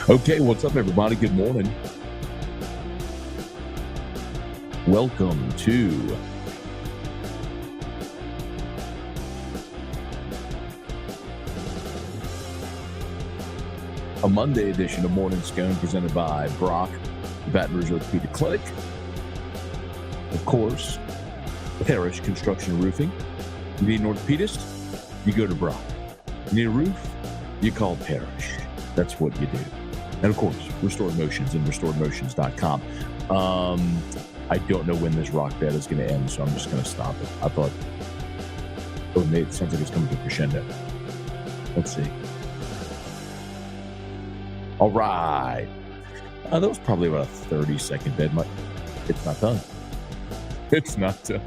Okay, what's up, everybody? Good morning. Welcome to a Monday edition of Morning Scone presented by Brock, the Baton Rouge Orthopedic Clinic. Of course, Parish Construction and Roofing. You need an orthopedist? You go to Brock. You need a roof? You call Parish. That's what you do. And of course, Restored Motions and restoredmotions.com. I don't know when this rock bed is going to end, so I'm just going to stop it. I thought, it sounds like it's coming to a crescendo. Let's see. All right. That was probably about a 30-second bed. It's not done. It's not done.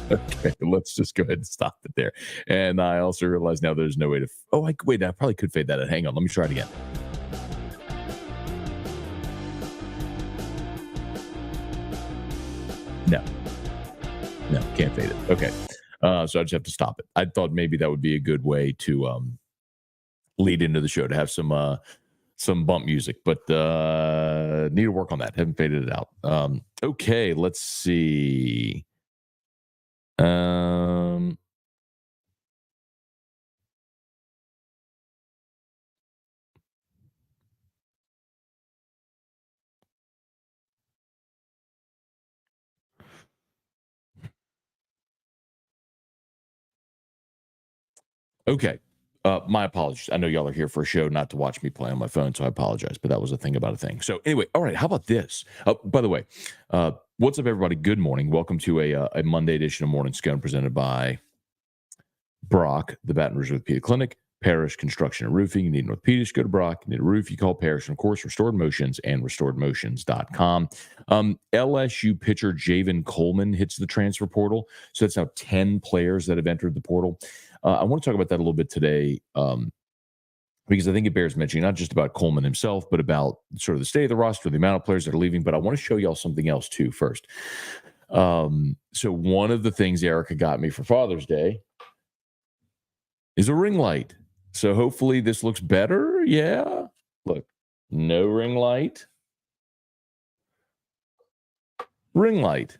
Okay, let's just go ahead and stop it there. And I also realize now there's no way to... I probably could fade that in. Hang on, let me try it again. No, can't fade it. Okay. So I just have to stop it. I thought maybe that would be a good way to lead into the show, to have some bump music, but need to work on that. Haven't faded it out. Okay, let's see. Okay. My apologies. I know y'all are here for a show, not to watch me play on my phone, so I apologize, but that was a thing about a thing. So anyway, all right, how about this? By the way, what's up, everybody? Good morning. Welcome to a Monday edition of Morning Scone presented by Brock, the Baton Rouge Orthopedic Clinic, Parish Construction and Roofing. You need an orthopedist, go to Brock. You need a roof, you call Parish. And of course, Restored Motions and restoredmotions.com. LSU pitcher Javen Coleman hits the transfer portal. So that's now 10 players that have entered the portal. I want to talk about that a little bit today because I think it bears mentioning, not just about Coleman himself, but about sort of the state of the roster, the amount of players that are leaving. But I want to show y'all something else too first. So one of the things Erica got me for Father's Day is a ring light. So hopefully this looks better. Yeah. Look, no ring light. Ring light.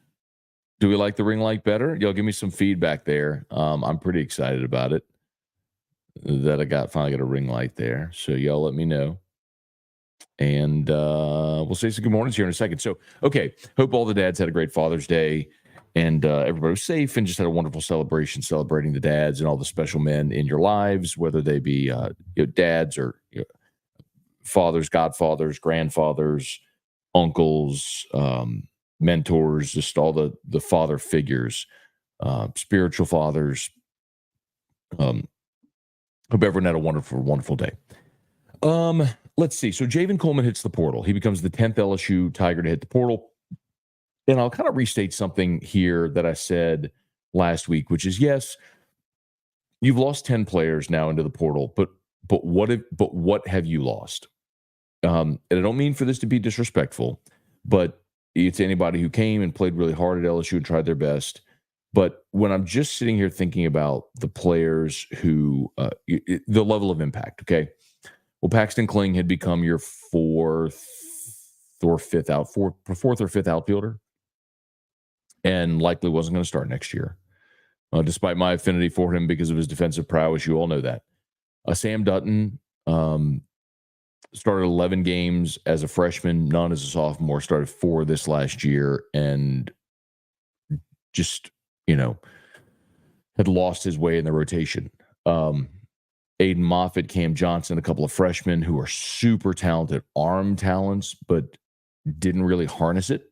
Do we like the ring light better? Y'all give me some feedback there. I'm pretty excited about it that I finally got a ring light there. So y'all let me know. And we'll say some good mornings here in a second. So, okay. Hope all the dads had a great Father's Day and everybody was safe and just had a wonderful celebration celebrating the dads and all the special men in your lives, whether they be dads or fathers, godfathers, grandfathers, uncles, mentors, just all the father figures, spiritual fathers. Hope everyone had a wonderful, wonderful day. Let's see. So Javen Coleman hits the portal. He becomes the 10th LSU Tiger to hit the portal. And I'll kind of restate something here that I said last week, which is, yes, you've lost 10 players now into the portal, but what have you lost? And I don't mean for this to be disrespectful, but it's anybody who came and played really hard at LSU and tried their best. But when I'm just sitting here thinking about the players who, the level of impact, okay? Well, Paxton Kling had become your fourth or fifth outfielder and likely wasn't going to start next year, despite my affinity for him because of his defensive prowess. You all know that. Sam Dutton started 11 games as a freshman, none as a sophomore, started 4 this last year, and just, had lost his way in the rotation. Aiden Moffitt, Cam Johnson, a couple of freshmen who are super talented arm talents, but didn't really harness it.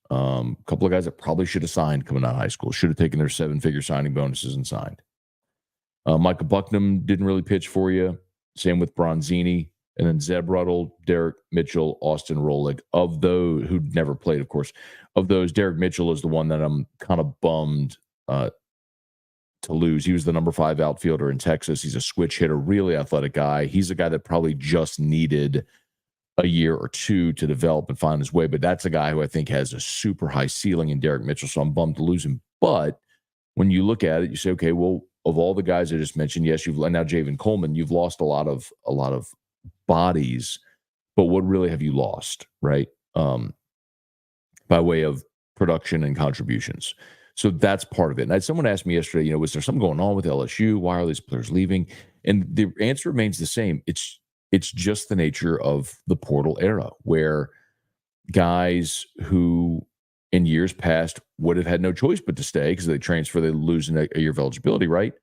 A couple of guys that probably should have signed coming out of high school, should have taken their 7-figure signing bonuses and signed. Micah Bucknam didn't really pitch for you. Same with Bronzini. And then Zeb Ruddle, Derek Mitchell, Austin Rolick. Of those who never played, of course, of those, Derek Mitchell is the one that I'm kind of bummed to lose. He was the number 5 outfielder in Texas. He's a switch hitter, really athletic guy. He's a guy that probably just needed a year or two to develop and find his way. But that's a guy who I think has a super high ceiling in Derek Mitchell. So I'm bummed to lose him. But when you look at it, you say, okay, well, of all the guys I just mentioned, yes, you've now Javen Coleman, you've lost a lot of bodies but what really have you lost, right? By way of production and contributions. So that's part of it. And someone asked me yesterday, was there something going on with LSU? Why are these players leaving? And the answer remains the same. It's just the nature of the portal era, where guys who in years past would have had no choice but to stay because they transfer, they lose a year of eligibility, right?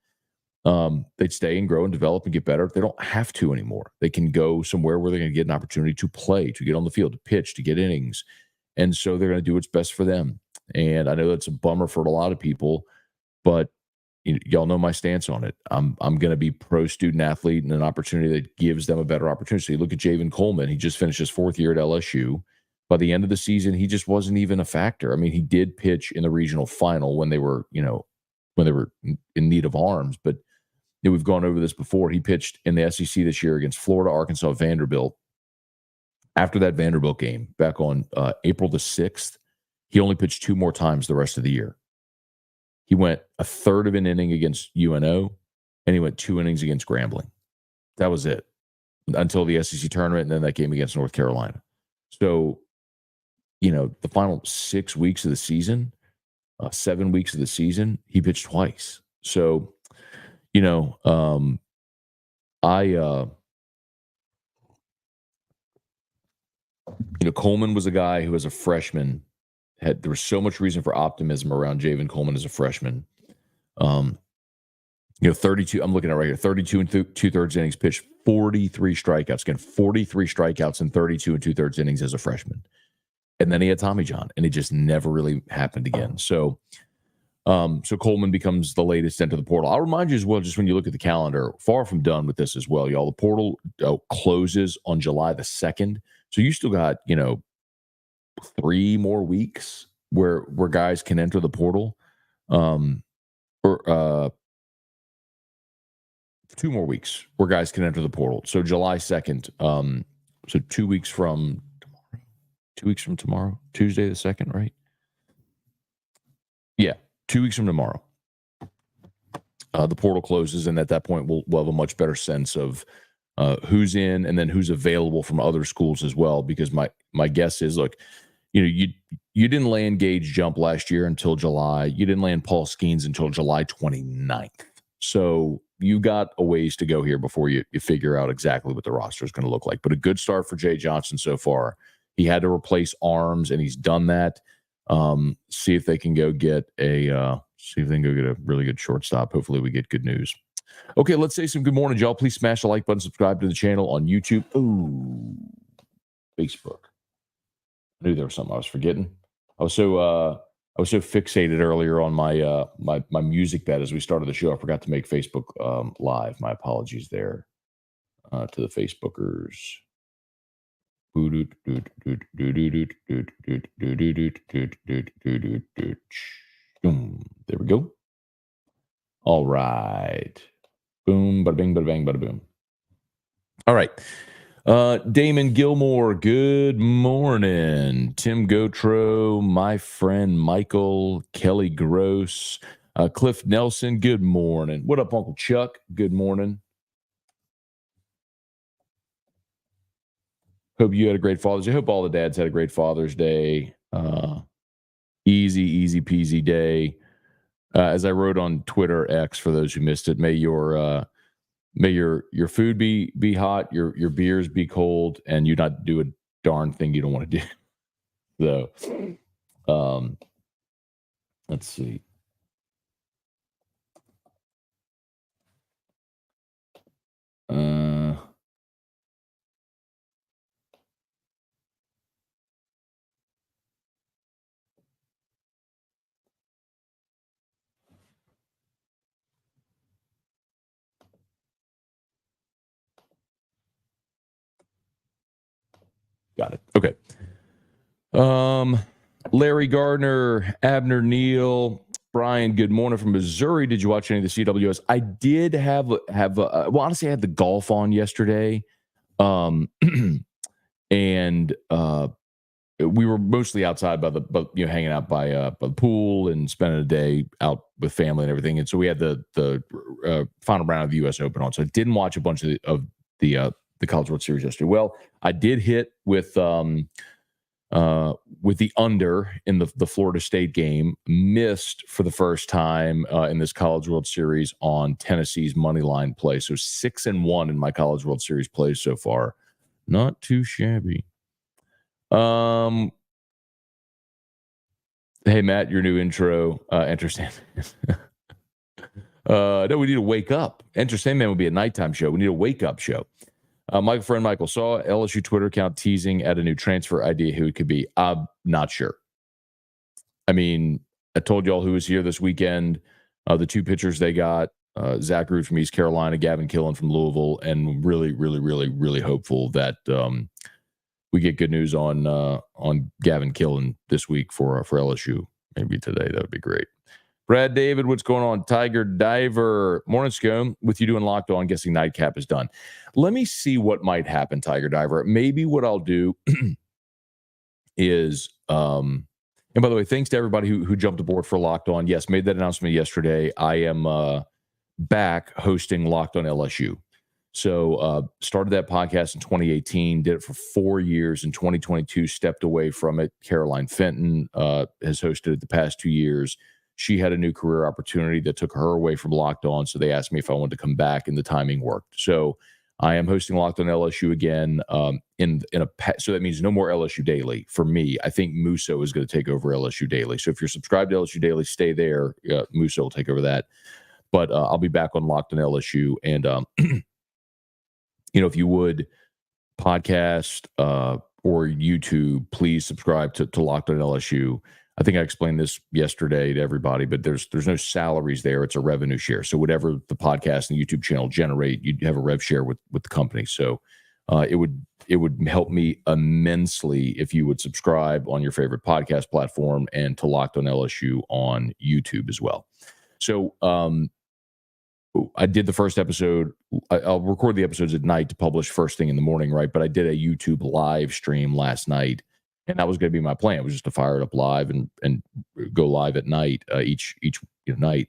They'd stay and grow and develop and get better. They don't have to anymore. They can go somewhere where they're going to get an opportunity to play, to get on the field, to pitch, to get innings. And so they're going to do what's best for them. And I know that's a bummer for a lot of people, but y'all know my stance on it. I'm going to be pro student athlete and an opportunity that gives them a better opportunity. So you look at Javen Coleman. He just finished his 4th year at LSU. By the end of the season, he just wasn't even a factor. I mean, he did pitch in the regional final when they were, when they were in need of arms. But we've gone over this before. He pitched in the SEC this year against Florida, Arkansas, Vanderbilt. After that Vanderbilt game, back on April the 6th, he only pitched 2 more times the rest of the year. He went a third of an inning against UNO, and he went 2 innings against Grambling. That was it until the SEC tournament, and then that game against North Carolina. So, the final 6 weeks of the season, 7 weeks of the season, he pitched twice. So, Coleman was a guy who, as a freshman, there was so much reason for optimism around Javen Coleman as a freshman. 32. I'm looking at right here. 32 and 2/3 innings pitched, 43 strikeouts. Again, 43 strikeouts in 32 and 2/3 innings as a freshman. And then he had Tommy John, and it just never really happened again. So Coleman becomes the latest into the portal. I'll remind you as well, just when you look at the calendar, far from done with this as well, y'all. The portal closes on July the 2nd. So you still got, 3 more weeks where guys can enter the portal, or 2 more weeks where guys can enter the portal. So July 2nd, so 2 weeks from tomorrow. 2 weeks from tomorrow, Tuesday the 2nd, right? Yeah, 2 weeks from tomorrow. The portal closes, and at that point, we'll have a much better sense of who's in and then who's available from other schools as well. Because my guess is, look, you didn't land Gage Jump last year until July. You didn't land Paul Skeens until July 29th. So you got a ways to go here before you figure out exactly what the roster is going to look like. But a good start for Jay Johnson so far. He had to replace arms, and he's done that. See if they can go get a really good shortstop. Hopefully we get good news. Okay, let's say some good morning, y'all. Please smash the like button, subscribe to the channel on YouTube. Ooh, Facebook. I knew there was something I was forgetting. I was so fixated earlier on my my music bed as we started the show. I forgot to make Facebook live. My apologies there to the Facebookers. There we go. All right. Boom, bada bing, bada bang, bada boom. All right. Damon Gilmore, good morning. Tim Gotro, my friend Michael, Kelly Gross, Cliff Nelson, good morning. What up, Uncle Chuck? Good morning. Hope you had a great Father's Day. Hope all the dads had a great Father's Day. Easy peasy day. As I wrote on Twitter X, for those who missed it, may your food be hot, your beers be cold, and you not do a darn thing you don't want to do. So, let's see. Got it. Okay. Larry Gardner, Abner Neal, Brian, good morning from Missouri. Did you watch any of the CWS? I did have well, honestly, I had the golf on yesterday. And we were mostly outside hanging out by the pool and spending a day out with family and everything. And so we had the final round of the U.S. Open on. So I didn't watch a bunch of the the College World Series yesterday. Well, I did hit with the under in the Florida State game. Missed for the first time in this College World Series on Tennessee's money line play. So 6-1 in my College World Series plays so far. Not too shabby. Hey, Matt, your new intro, Enter Sandman. No, we need to wake up. Enter Sandman would be a nighttime show. We need a wake-up show. My friend Michael saw LSU Twitter account teasing at a new transfer idea who it could be. I'm not sure. I mean, I told y'all who was here this weekend. The two pitchers they got, Zach Root from East Carolina, Gavin Killen from Louisville, and really, really, really, really hopeful that we get good news on Gavin Killen this week for LSU. Maybe today. That would be great. Brad David, what's going on? Tiger Diver. Morning, Scone. With you doing Locked On, guessing Nightcap is done. Let me see what might happen, Tiger Diver. Maybe what I'll do is, and by the way, thanks to everybody who jumped aboard for Locked On. Yes, made that announcement yesterday. I am back hosting Locked On LSU. So started that podcast in 2018, did it for 4 years. In 2022, stepped away from it. Caroline Fenton has hosted it the past 2 years. She had a new career opportunity that took her away from Locked On, so they asked me if I wanted to come back, and the timing worked. So I am hosting Locked On LSU again. So that means no more LSU Daily for me. I think Musso is going to take over LSU Daily. So if you're subscribed to LSU Daily, stay there. Musso will take over that. But I'll be back on Locked On LSU, and if you would podcast or YouTube, please subscribe to Locked On LSU. I think I explained this yesterday to everybody, but there's no salaries there. It's a revenue share. So whatever the podcast and YouTube channel generate, you'd have a rev share with the company. So it would help me immensely if you would subscribe on your favorite podcast platform and to Locked On LSU on YouTube as well. So I did the first episode. I'll record the episodes at night to publish first thing in the morning, right? But I did a YouTube live stream last night, and that was going to be my plan. It was just to fire it up live and go live at night each night.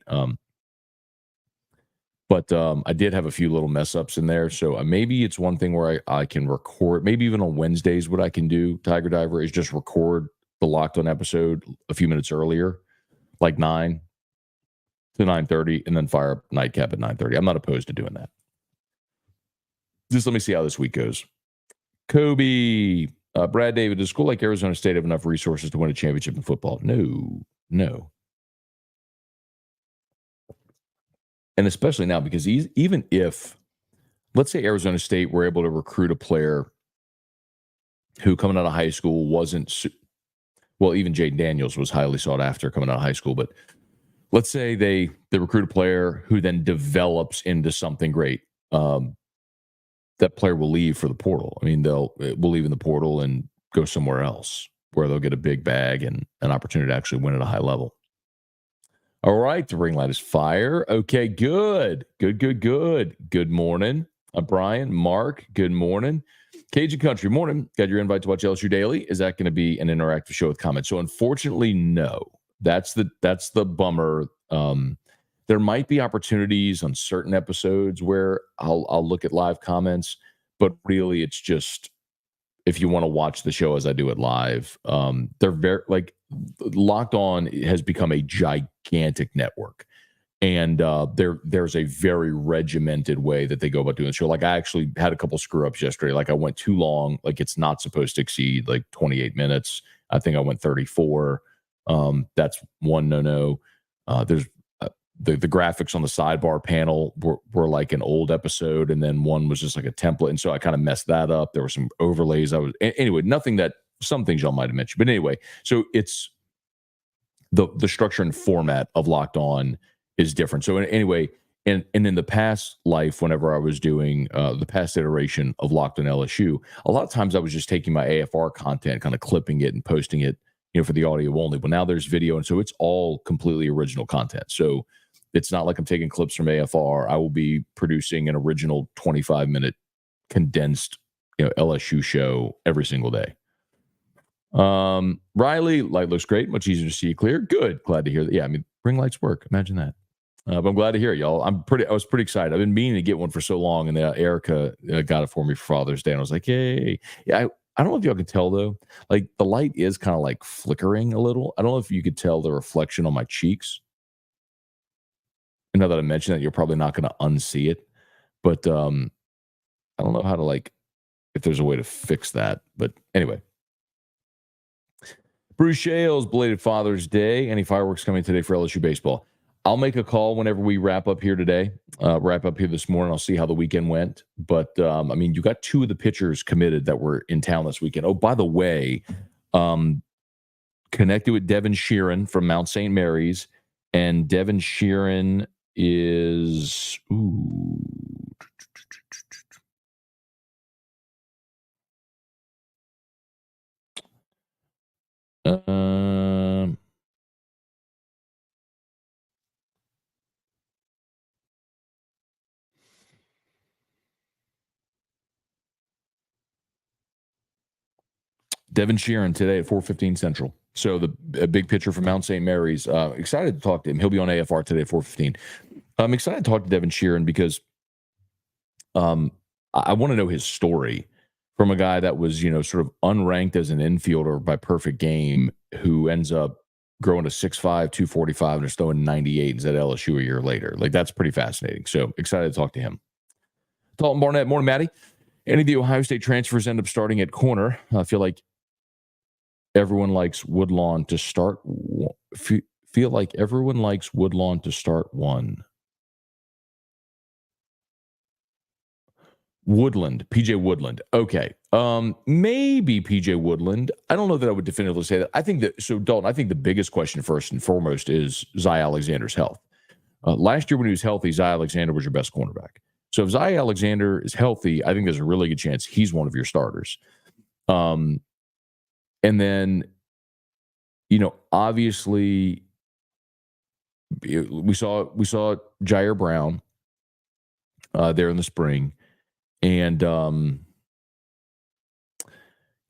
But I did have a few little mess ups in there, so maybe it's one thing where I can record. Maybe even on Wednesdays, what I can do, Tiger Diver, is just record the Locked On episode a few minutes earlier, like 9 to 9:30, and then fire up Nightcap at 9:30. I'm not opposed to doing that. Just let me see how this week goes. Kobe, Brad David, does a school like Arizona State have enough resources to win a championship in football? No. And especially now, because even if, let's say Arizona State were able to recruit a player who coming out of high school wasn't, well, even Jaden Daniels was highly sought after coming out of high school, but let's say they recruit a player who then develops into something great. That player will leave for the portal. I mean, will leave in the portal and go somewhere else where they'll get a big bag and an opportunity to actually win at a high level. All right, the ring light is fire. Okay, good. Good morning, Brian, Mark. Good morning, Cajun Country. Morning. Got your invite to watch LSU Daily. Is that going to be an interactive show with comments? So, unfortunately, no. That's the bummer. There might be opportunities on certain episodes where I'll look at live comments, but really it's just if you want to watch the show as I do it live. They're very Locked On has become a gigantic network, and there's a very regimented way that they go about doing the show. Like I actually had a couple screw ups yesterday. Like I went too long. Like it's not supposed to exceed like 28 minutes. I think I went 34. That's one no. There's the graphics on the sidebar panel were like an old episode, and then one was just like a template, and so I kind of messed that up. There were some overlays. Anyway, nothing that some things y'all might have mentioned, but anyway, so it's the structure and format of Locked On is different. So anyway, and in the past life, whenever I was doing the past iteration of Locked On LSU, a lot of times I was just taking my AFR content, kind of clipping it and posting it, for the audio only. But now there's video, and so it's all completely original content. So it's not like I'm taking clips from AFR. I will be producing an original 25-minute condensed, LSU show every single day. Riley, light looks great. Much easier to see clear. Good. Glad to hear that. Yeah, I mean, ring lights work. Imagine that. But I'm glad to hear it, y'all. I was pretty excited. I've been meaning to get one for so long, and Erica got it for me for Father's Day, and I was like, "Yay!" Yeah, I don't know if y'all can tell though. Like the light is kind of like flickering a little. I don't know if you could tell the reflection on my cheeks. And now that I mentioned that, you're probably not going to unsee it, but I don't know how to like if there's a way to fix that. But anyway, Bruce Shales, belated Father's Day. Any fireworks coming today for LSU baseball? I'll make a call whenever we wrap up here today. Wrap up here this morning. I'll see how the weekend went. But I mean, you got two of the pitchers committed that were in town this weekend. Oh, by the way, connected with Devin Sheeran from Mount St. Mary's, and Devin Sheeran is um Devin Sheeran today at 4:15 Central. So a big pitcher from Mount St. Mary's. Excited to talk to him. He'll be on AFR today at 4:15. I'm excited to talk to Devin Sheeran because I want to know his story from a guy that was, sort of unranked as an infielder by perfect game, who ends up growing to 6'5", 245, and is throwing 98 at LSU a year later. Like, that's pretty fascinating. So excited to talk to him. Dalton Barnett, morning, Maddie. Any of the Ohio State transfers end up starting at corner? I feel like everyone likes Woodlawn to start. Feel like everyone likes Woodlawn to start one. Woodland, PJ Woodland. Okay. Maybe PJ Woodland. I don't know that I would definitively say that. I think that, so Dalton, I think the biggest question first and foremost is Zy Alexander's health. Last year when he was healthy, Zy Alexander was your best cornerback. So if Zy Alexander is healthy, I think there's a really good chance he's one of your starters. And then, obviously we saw Jair Brown there in the spring. And,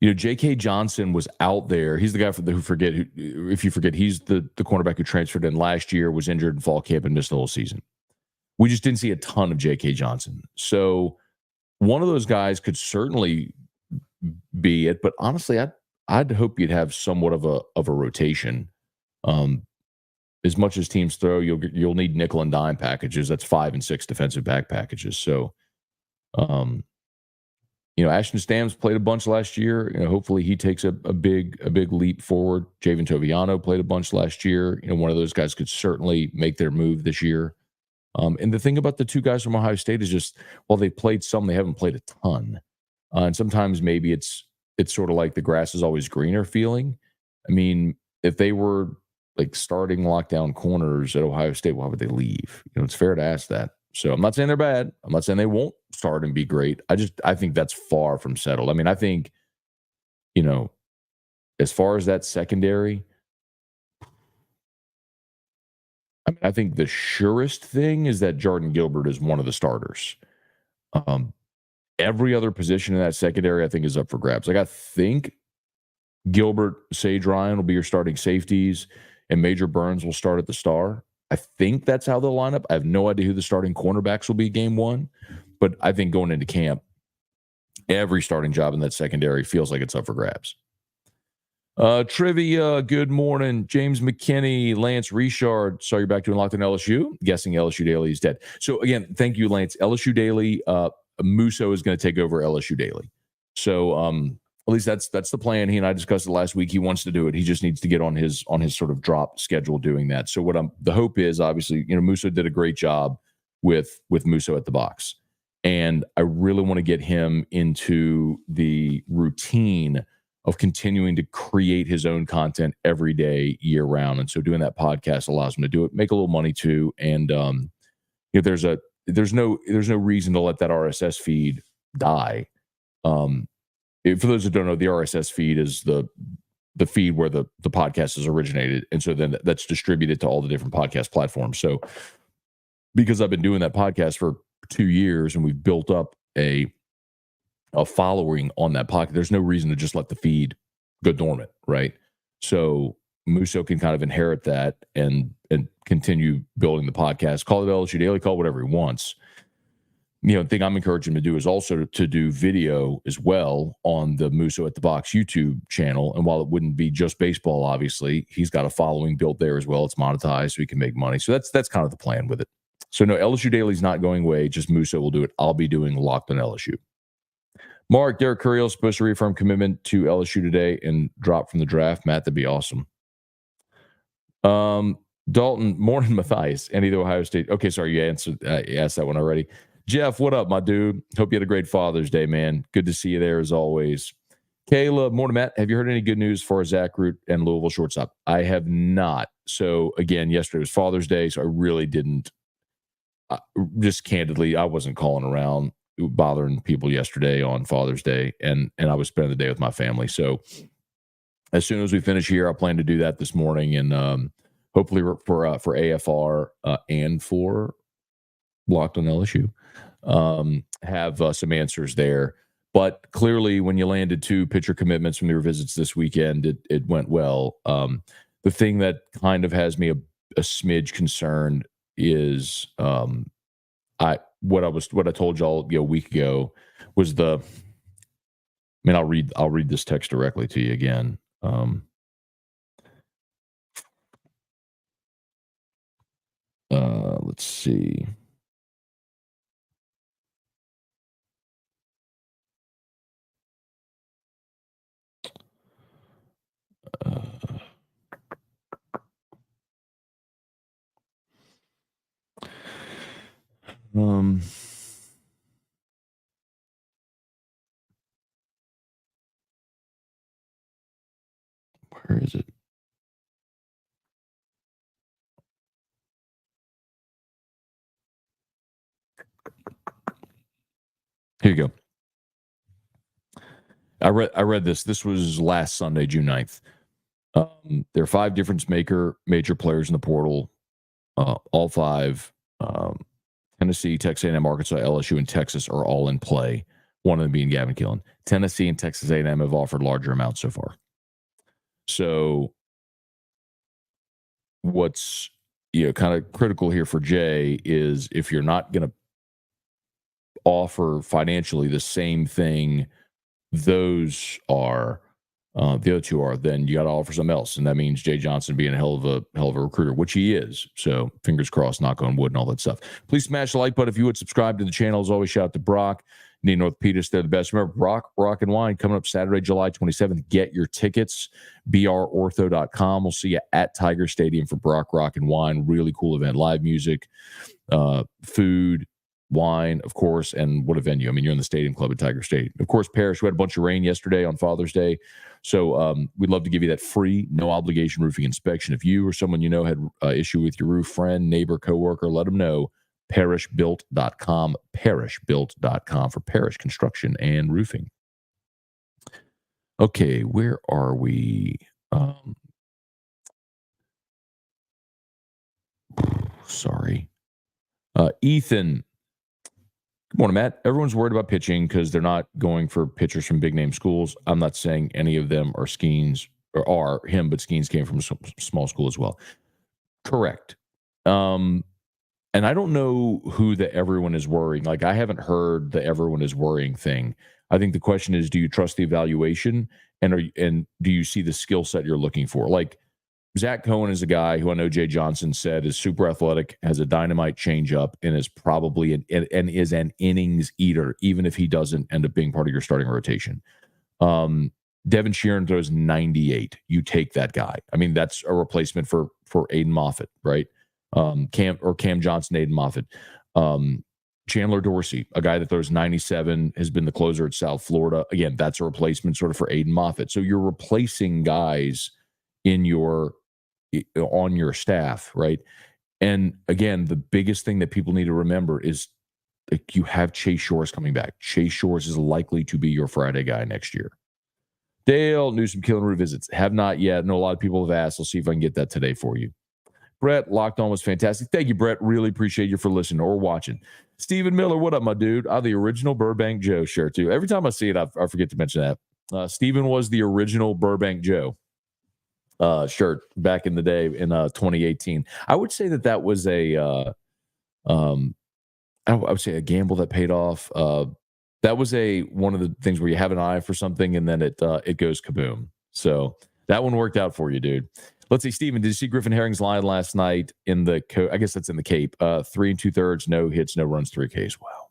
J.K. Johnson was out there. He's the guy if you forget, he's the cornerback who transferred in last year, was injured in fall camp and missed the whole season. We just didn't see a ton of J.K. Johnson. So one of those guys could certainly be it. But honestly, I'd hope you'd have somewhat of a rotation. As much as teams throw, you'll need nickel and dime packages. That's 5 and 6 defensive back packages. So, Ashton Stamms played a bunch last year. Hopefully he takes a big leap forward. Javen Toviano played a bunch last year. One of those guys could certainly make their move this year. And the thing about the two guys from Ohio State is just, while they played some, they haven't played a ton. And sometimes maybe it's sort of like the grass is always greener feeling. I mean, if they were like starting lockdown corners at Ohio State, why would they leave? It's fair to ask that. So I'm not saying they're bad. I'm not saying they won't start and be great. I think that's far from settled. I mean, I think, as far as that secondary, I think the surest thing is that Jordan Gilbert is one of the starters. Every other position in that secondary, I think, is up for grabs. Like, I think Gilbert, Sage Ryan will be your starting safeties, and Major Burns will start at the star. I think that's how they'll line up. I have no idea who the starting cornerbacks will be game one, but I think going into camp, every starting job in that secondary feels like it's up for grabs. Trivia, good morning. James McKinney, Lance Richard. Saw you're back doing Locked on LSU. Guessing LSU Daily is dead. So again, thank you, Lance. LSU Daily, Musso is going to take over LSU Daily. So at least that's the plan. He and I discussed it last week. He wants to do it. He just needs to get on his sort of drop schedule doing that. So the hope is, obviously, Musso did a great job with Musso at the box. And I really want to get him into the routine of continuing to create his own content every day, year round. And so doing that podcast allows him to do it, make a little money too. And there's no reason to let that RSS feed die. For those who don't know, the RSS feed is the feed where the podcast is originated. And so then that's distributed to all the different podcast platforms. So because I've been doing that podcast for 2 years and we've built up a following on that podcast, there's no reason to just let the feed go dormant, right? So Musso can kind of inherit that and continue building the podcast. Call it LSU Daily, call it whatever he wants. The thing I'm encouraging him to do is also to do video as well on the Musso at the Box YouTube channel. And while it wouldn't be just baseball, obviously, he's got a following built there as well. It's monetized, so he can make money. So that's kind of the plan with it. So no, LSU Daily's not going away. Just Musso will do it. I'll be doing Locked on LSU. Mark, Derek Curiel is supposed to reaffirm commitment to LSU today and drop from the draft. Matt, that'd be awesome. Dalton, morning, Matthias, and either Ohio State. Okay, sorry, you asked that one already. Jeff, what up, my dude? Hope you had a great Father's Day, man. Good to see you there as always. Caleb, morning, Matt. Have you heard any good news for Zach Root and Louisville shortstop? I have not. So, again, yesterday was Father's Day, so I really didn't. Just candidly, I wasn't calling around bothering people yesterday on Father's Day, and I was spending the day with my family. So, as soon as we finish here, I plan to do that this morning, and hopefully for AFR and for Locked on LSU. Have some answers there. But clearly, when you landed 2 pitcher commitments from your visits this weekend, it went well. The thing that kind of has me a smidge concerned is what I told y'all a week ago was I'll read this text directly to you again. Let's see. Where is it? Here you go. I read this. This was last Sunday, June 9th. There are 5 different major players in the portal. All 5, Tennessee, Texas A&M, Arkansas, LSU, and Texas are all in play. One of them being Javen Coleman. Tennessee and Texas A&M have offered larger amounts so far. So what's kind of critical here for Jay is if you're not going to offer financially the same thing those are, the other 2 are, then you got to offer something else, and that means Jay Johnson being a hell of a recruiter, which he is. So fingers crossed, knock on wood, and all that stuff. Please smash the like button if you would. Subscribe to the channel. As always, shout out to Brock, Need Orthopedics. They're the best. Remember, Rock and Wine coming up Saturday, July 27th. Get your tickets. brortho.com. We'll see you at Tiger Stadium for Rock and Wine. Really cool event. Live music, food, wine, of course, and what a venue. I mean, you're in the Stadium Club at Tiger Stadium. Of course, Parrish, we had a bunch of rain yesterday on Father's Day. So we'd love to give you that free, no obligation roofing inspection. If you or someone you know had issue with your roof, friend, neighbor, coworker, let them know. Parrishbuilt.com, parrishbuilt.com for Parrish Construction and Roofing. Okay, where are we? Sorry. Ethan. Good morning, Matt. Everyone's worried about pitching because they're not going for pitchers from big name schools. I'm not saying any of them are Skeens or are him, but Skeens came from a small school as well. Correct. And I don't know who the everyone is worrying. Like, I haven't heard the everyone is worrying thing. I think the question is, do you trust the evaluation and do you see the skill set you're looking for? Like, Zach Cohen is a guy who I know Jay Johnson said is super athletic, has a dynamite changeup, and is probably an innings eater, even if he doesn't end up being part of your starting rotation. Devin Sheeran throws 98. You take that guy. I mean, that's a replacement for Aiden Moffitt, right? Cam Johnson, Aiden Moffitt. Chandler Dorsey, a guy that throws 97, has been the closer at South Florida. Again, that's a replacement sort of for Aiden Moffitt. So you're replacing guys on your staff, right? And again, the biggest thing that people need to remember is, like, you have Chase Shores coming back. Chase Shores is likely to be your Friday guy next year. Dale Newsom Killing revisits. Have not yet. I know a lot of people have asked. I'll see if I can get that today for you. Brett, Locked On was fantastic. Thank you, Brett. Really appreciate you for listening or watching. Stephen Miller, what up, my dude? I'm the original Burbank Joe shirt, too. Every time I see it, I forget to mention that. Stephen was the original Burbank Joe. shirt back in the day in 2018. I would say that was um, I would say a gamble that paid off. That was one of the things where you have an eye for something and then it goes kaboom. So that one worked out for you, dude. Let's see, Steven, did you see Griffin Herring's line last night in I guess that's in the Cape. 3 2/3, no hits, no runs, 3 Ks. Wow.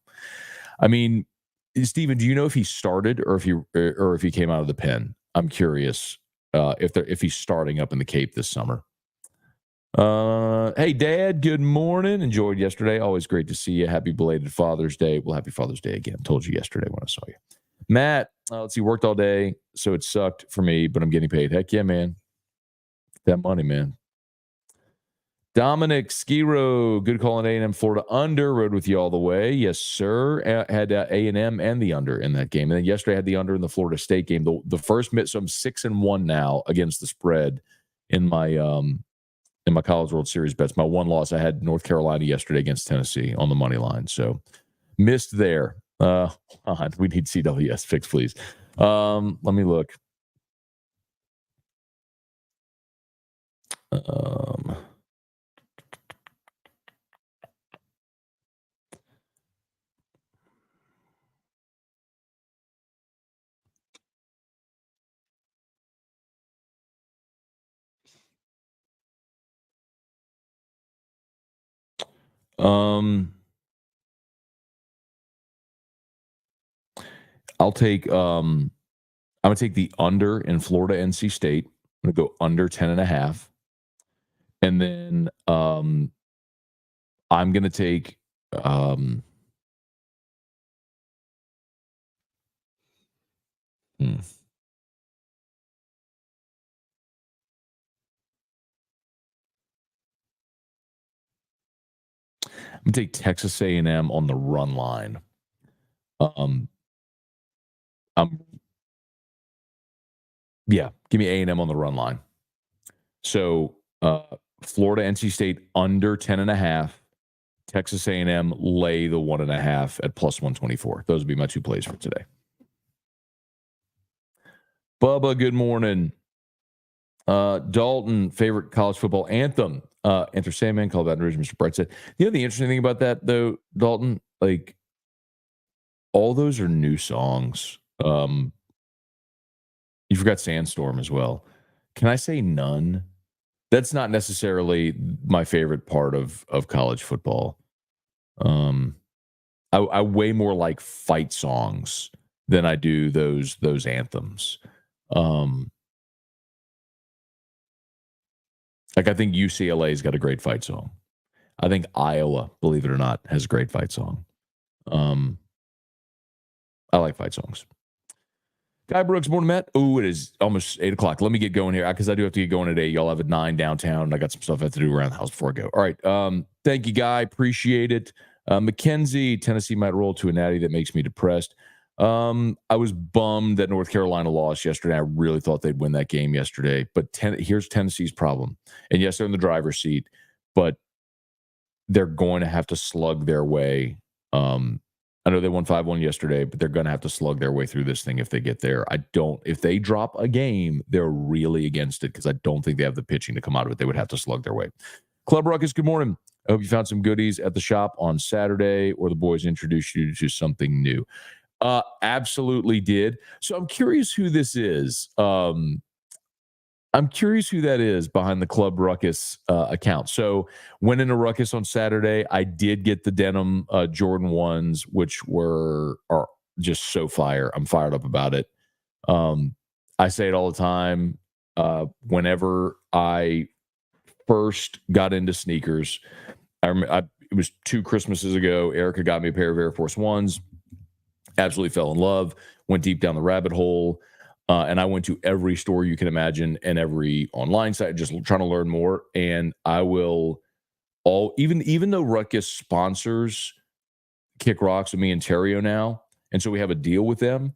I mean, Steven, do you know if he started or if he came out of the pen? I'm curious if he's starting up in the Cape this summer. Hey, Dad, good morning. Enjoyed yesterday. Always great to see you. Happy belated Father's Day. Well, happy Father's Day again. Told you yesterday when I saw you. Matt, let's see, worked all day, so it sucked for me, but I'm getting paid. Heck yeah, man. That money, man. Dominic Skiro, good call on A&M Florida under. Rode with you all the way. Yes, sir. Had A&M and the under in that game. And then yesterday I had the under in the Florida State game. The first miss, so I'm 6-1 now against the spread in my College World Series bets. My one loss, I had North Carolina yesterday against Tennessee on the money line. So missed there. We need CWS fix, please. Let me look. I'll take I'm gonna take the under in Florida NC State. I'm gonna go under 10.5. And then I'm gonna take I'm gonna take Texas A&M on the run line. Give me A&M on the run line. So Florida NC State under 10.5. Texas A&M lay the 1.5 at plus 124. Those would be my two plays for today. Bubba, good morning. Dalton, favorite college football anthem. Enter Sandman, called Baton Rouge, Mr. Bright said. You know the interesting thing about that, though, Dalton? Like, all those are new songs. You forgot Sandstorm as well. Can I say none? That's not necessarily my favorite part of college football. I way more like fight songs than I do those anthems. Like, I think UCLA's got a great fight song. I think Iowa, believe it or not, has a great fight song. I like fight songs. Guy Brooks, morning, Matt. Oh, it is almost 8 o'clock. Let me get going here because I do have to get going today. Y'all have at 9 downtown. And I got some stuff I have to do around the house before I go. All right. Thank you, Guy. Appreciate it. Mackenzie, Tennessee might roll to a natty that makes me depressed. I was bummed that North Carolina lost yesterday. I really thought they'd win that game yesterday. But here's Tennessee's problem. And yes, they're in the driver's seat, but they're going to have to slug their way. I know they won 5-1 yesterday, but they're going to have to slug their way through this thing if they get there. If they drop a game, they're really against it because I don't think they have the pitching to come out of it. They would have to slug their way. Club Ruckus, good morning. I hope you found some goodies at the shop on Saturday or the boys introduced you to something new. Absolutely did. So I'm curious who this is. I'm curious who that is behind the Club Ruckus account. So went into Ruckus on Saturday. I did get the denim Jordan 1s, which are just so fire. I'm fired up about it. I say it all the time. Whenever I first got into sneakers, it was 2 Christmases ago. Erica got me a pair of Air Force 1s. Absolutely fell in love. Went deep down the rabbit hole. And I went to every store you can imagine and every online site, just trying to learn more. And I will even though Ruckus sponsors Kick Rocks with me and Terrio now, and so we have a deal with them.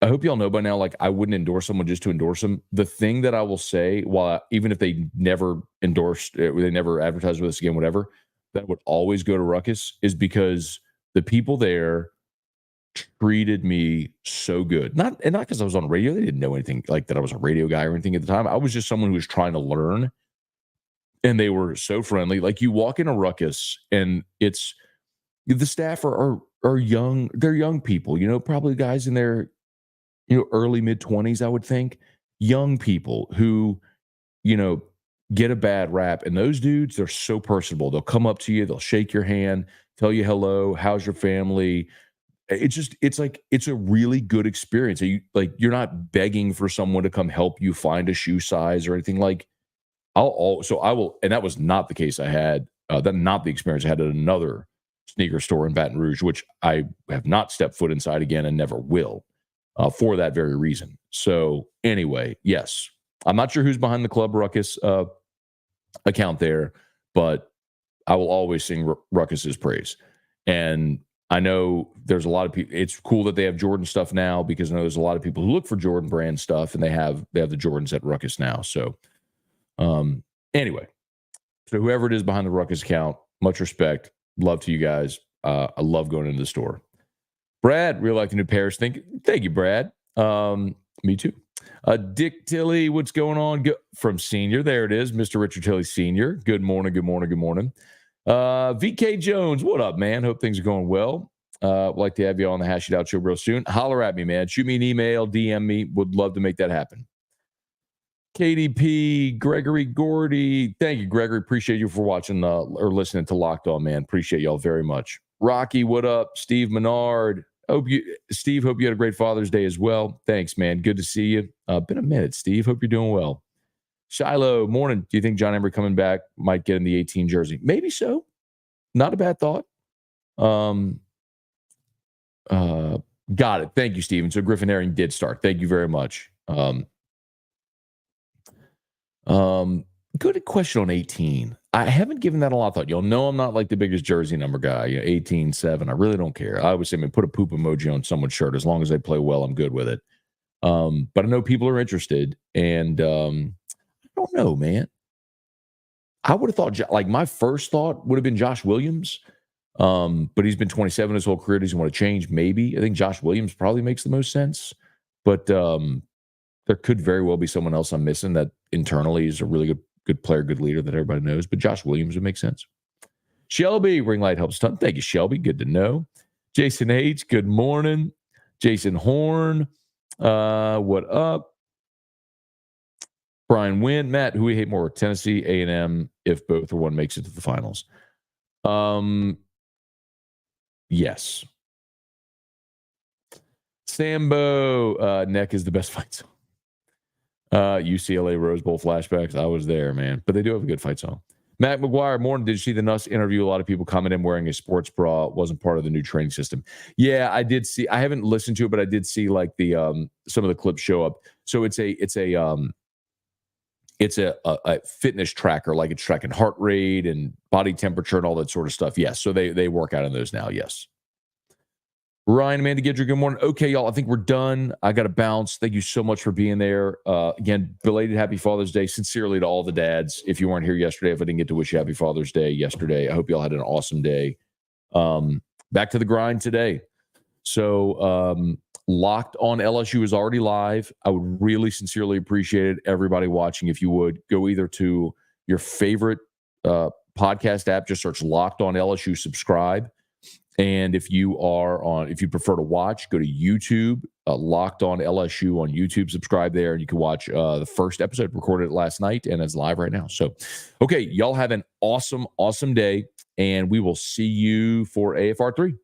I hope y'all know by now, like, I wouldn't endorse someone just to endorse them. The thing that I will say, even if they never endorsed, they never advertise with us again, whatever, that would always go to Ruckus is because the people there treated me so good. Not because I was on radio. They didn't know anything like that I was a radio guy or anything at the time. I was just someone who was trying to learn, and they were so friendly. Like, you walk in a Ruckus, and it's the staff are young. They're young people, probably guys in their early mid-20s, I would think. Young people who get a bad rap, and those dudes, they're so personable. They'll come up to you, they'll shake your hand, tell you hello, how's your family. It's a really good experience. You're not begging for someone to come help you find a shoe size or anything. Like, I will, and that was not the case I had. Not the experience I had at another sneaker store in Baton Rouge, which I have not stepped foot inside again and never will, for that very reason. So anyway, yes, I'm not sure who's behind the Club Ruckus account there, but I will always sing Ruckus's praise. And I know there's a lot of people. It's cool that they have Jordan stuff now, because I know there's a lot of people who look for Jordan brand stuff, and they have the Jordans at Ruckus now. So anyway, so whoever it is behind the Ruckus account, much respect. Love to you guys. I love going into the store. Brad, really like the new Paris. Thank you, Brad. Me too. Dick Tilley, what's going on? From Senior. There it is, Mr. Richard Tilley Sr. Good morning. VK Jones, what up, man? Hope things are going well. Would like to have you on the Hash It Out show real soon. Holler at me, man. Shoot me an email, DM me. Would love to make that happen. KDP, Gregory Gordy. Thank you, Gregory. Appreciate you for watching or listening to Locked On, man. Appreciate y'all very much. Rocky, what up? Steve Menard. Steve, hope you had a great Father's Day as well. Thanks, man. Good to see you. Been a minute, Steve. Hope you're doing well. Shiloh, morning. Do you think John Emery coming back might get in the 18 jersey? Maybe so. Not a bad thought. Got it. Thank you, Steven. So Griffin Herring did start. Thank you very much. Good question on 18. I haven't given that a lot of thought. Y'all know I'm not like the biggest jersey number guy. 18-7. I really don't care. I always say, put a poop emoji on someone's shirt. As long as they play well, I'm good with it. But I know people are interested, and I don't know, man. I would have thought, like, my first thought would have been Josh Williams, but he's been 27 his whole career. Does he want to change? Maybe. I think Josh Williams probably makes the most sense, but there could very well be someone else I'm missing that internally is a really good player, good leader that everybody knows, but Josh Williams would make sense. Shelby, ring light helps a ton. Thank you, Shelby. Good to know. Jason H., good morning. Jason Horn, what up? Brian Wynn, Matt, who we hate more, Tennessee, A&M, if both or one makes it to the finals? Yes. Sambo, Neck is the best fight song. UCLA Rose Bowl flashbacks. I was there, man. But they do have a good fight song. Matt McGuire, morning. Did you see the Nuss interview? A lot of people commented wearing a sports bra wasn't part of the new training system. Yeah, I did see. I haven't listened to it, but I did see like the some of the clips show up. So it's a fitness tracker, like it's tracking heart rate and body temperature and all that sort of stuff. Yes, so they work out on those now. Yes. Ryan, Amanda Gidger, good morning. Okay, y'all, I think we're done. I got to bounce. Thank you so much for being there. Again, belated Happy Father's Day. Sincerely to all the dads. If you weren't here yesterday, if I didn't get to wish you Happy Father's Day yesterday, I hope y'all had an awesome day. Back to the grind today. So Locked On LSU is already live. I would really sincerely appreciate it. Everybody watching, if you would, go either to your favorite podcast app, just search Locked On LSU, subscribe. And if you prefer to watch, go to YouTube, Locked On LSU on YouTube, subscribe there, and you can watch the first episode recorded last night, and it's live right now. So, okay, y'all have an awesome, awesome day, and we will see you for AFR 3.